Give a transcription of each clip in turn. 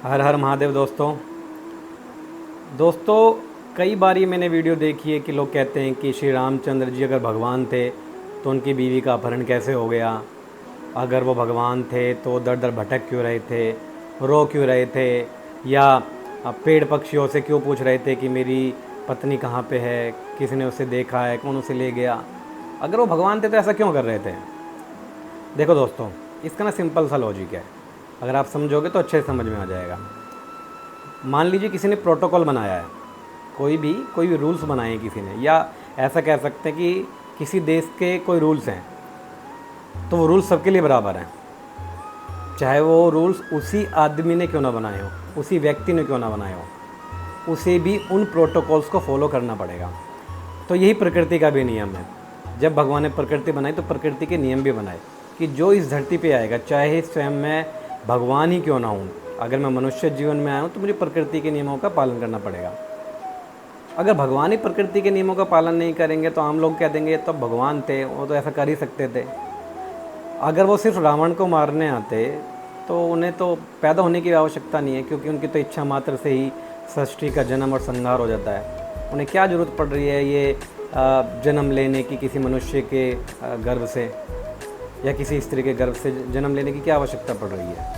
हर हर महादेव दोस्तों कई बार ये मैंने वीडियो देखी है कि लोग कहते हैं कि श्री रामचंद्र जी अगर भगवान थे तो उनकी बीवी का अपहरण कैसे हो गया। अगर वो भगवान थे तो दर दर भटक क्यों रहे थे, रो क्यों रहे थे, या पेड़ पक्षियों से क्यों पूछ रहे थे कि मेरी पत्नी कहाँ पे है, किसने उसे देखा है, कौन उसे ले गया। अगर वो भगवान थे तो ऐसा क्यों कर रहे थे। देखो दोस्तों, इसका ना सिंपल सा लॉजिक है, अगर आप समझोगे तो अच्छे से समझ में आ जाएगा। मान लीजिए किसी ने प्रोटोकॉल बनाया है, कोई भी रूल्स बनाए हैं किसी ने, या ऐसा कह सकते हैं कि किसी देश के कोई रूल्स हैं तो वो रूल्स सबके लिए बराबर हैं, चाहे वो रूल्स उसी आदमी ने क्यों ना बनाए हो, उसी व्यक्ति ने क्यों ना बनाए हो, उसे भी उन प्रोटोकॉल्स को फॉलो करना पड़ेगा। तो यही प्रकृति का भी नियम है। जब भगवान ने प्रकृति बनाई तो प्रकृति के नियम भी बनाए कि जो इस धरती पे आएगा, चाहे स्वयं मैं भगवान ही क्यों ना हूँ, अगर मैं मनुष्य जीवन में आया हूँ तो मुझे प्रकृति के नियमों का पालन करना पड़ेगा। अगर भगवान ही प्रकृति के नियमों का पालन नहीं करेंगे तो आम लोग कह देंगे तो भगवान थे, वो तो ऐसा कर ही सकते थे। अगर वो सिर्फ रावण को मारने आते तो उन्हें तो पैदा होने की आवश्यकता नहीं है, क्योंकि उनकी तो इच्छा मात्र से ही सृष्टि का जन्म और संहार हो जाता है। उन्हें क्या ज़रूरत पड़ रही है ये जन्म लेने की, किसी मनुष्य के गर्भ से या किसी स्त्री के गर्भ से जन्म लेने की क्या आवश्यकता पड़ रही है।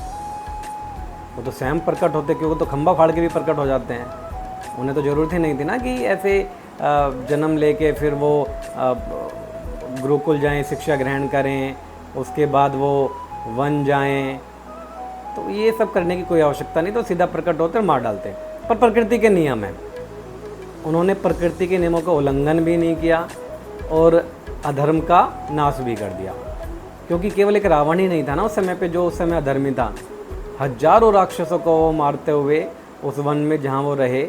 वो तो स्वयं प्रकट होते, क्योंकि तो खंभा फाड़ के भी प्रकट हो जाते हैं। उन्हें तो ज़रूरत ही नहीं थी ना कि ऐसे जन्म लेके फिर वो गुरुकुल जाएं, शिक्षा ग्रहण करें, उसके बाद वो वन जाएं। तो ये सब करने की कोई आवश्यकता नहीं, तो सीधा प्रकट होते और मार डालते। पर प्रकृति के नियम हैं, उन्होंने प्रकृति के नियमों का उल्लंघन भी नहीं किया और अधर्म का नाश भी कर दिया। क्योंकि केवल एक रावण ही नहीं था ना उस समय पे जो उस समय अधर्मी था, हजारों राक्षसों को वो मारते हुए उस वन में जहाँ वो रहे,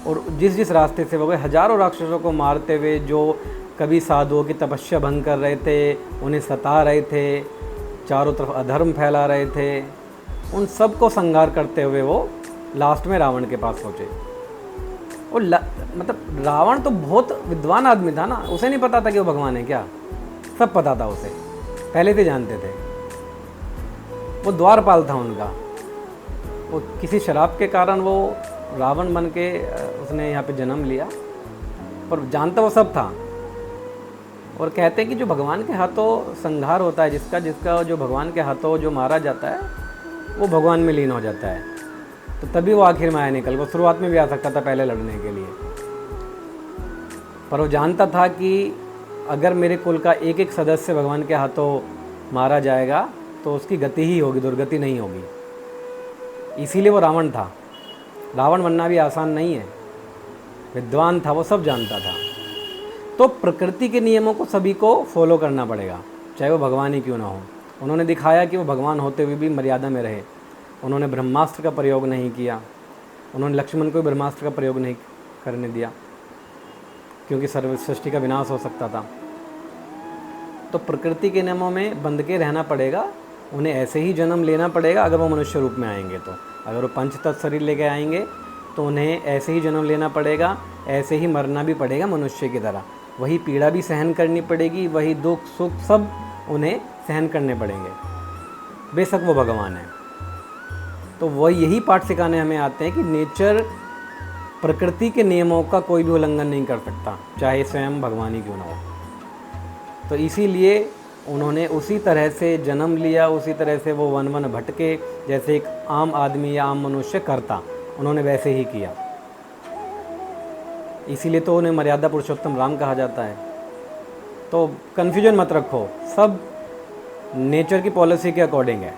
और जिस जिस रास्ते से वो गए हजारों राक्षसों को मारते हुए, जो कभी साधुओं की तपस्या भंग कर रहे थे, उन्हें सता रहे थे, चारों तरफ अधर्म फैला रहे थे, उन सब को संहार करते हुए वो लास्ट में रावण के पास पहुँचे। और मतलब रावण तो बहुत विद्वान आदमी था ना, उसे नहीं पता था कि वो भगवान है क्या, सब पता था उसे, पहले से जानते थे। वो द्वारपाल था उनका, वो किसी शराब के कारण वो रावण बन के उसने यहाँ पे जन्म लिया, पर जानता वो सब था। और कहते हैं कि जो भगवान के हाथों संहार होता है, जिसका जो भगवान के हाथों जो मारा जाता है वो भगवान में लीन हो जाता है। तो तभी वो आखिर में आया निकल, वो शुरुआत में भी आ सकता था पहले लड़ने के लिए, पर वो जानता था कि अगर मेरे कुल का एक एक सदस्य भगवान के हाथों मारा जाएगा तो उसकी गति ही होगी, दुर्गति नहीं होगी। इसीलिए वो रावण था। रावण बनना भी आसान नहीं है, विद्वान था, वो सब जानता था। तो प्रकृति के नियमों को सभी को फॉलो करना पड़ेगा, चाहे वो भगवान ही क्यों ना हो। उन्होंने दिखाया कि वो भगवान होते हुए भी मर्यादा में रहे। उन्होंने ब्रह्मास्त्र का प्रयोग नहीं किया, उन्होंने लक्ष्मण को ब्रह्मास्त्र का प्रयोग नहीं करने दिया, क्योंकि सर्व सृष्टि का विनाश हो सकता था। तो प्रकृति के नियमों में बंध के रहना पड़ेगा, उन्हें ऐसे ही जन्म लेना पड़ेगा। अगर वो मनुष्य रूप में आएंगे तो, अगर वो पंचतत्व शरीर लेके आएंगे तो उन्हें ऐसे ही जन्म लेना पड़ेगा, ऐसे ही मरना भी पड़ेगा मनुष्य की तरह। वही पीड़ा भी सहन करनी पड़ेगी, वही दुख सुख सब उन्हें सहन करने पड़ेंगे, बेशक वो भगवान है। तो वही यही पाठ सिखाने हमें आते हैं कि नेचर, प्रकृति के नियमों का कोई भी उल्लंघन नहीं कर सकता, चाहे स्वयं भगवान ही क्यों ना हो। तो इसीलिए उन्होंने उसी तरह से जन्म लिया, उसी तरह से वो वन वन भटके, जैसे एक आम आदमी या आम मनुष्य करता, उन्होंने वैसे ही किया। इसीलिए तो उन्हें मर्यादा पुरुषोत्तम राम कहा जाता है। तो कन्फ्यूजन मत रखो, सब नेचर की पॉलिसी के अकॉर्डिंग है।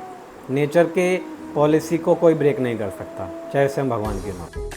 नेचर के पॉलिसी को कोई ब्रेक नहीं कर सकता, चाहे स्वयं भगवान की ना हो।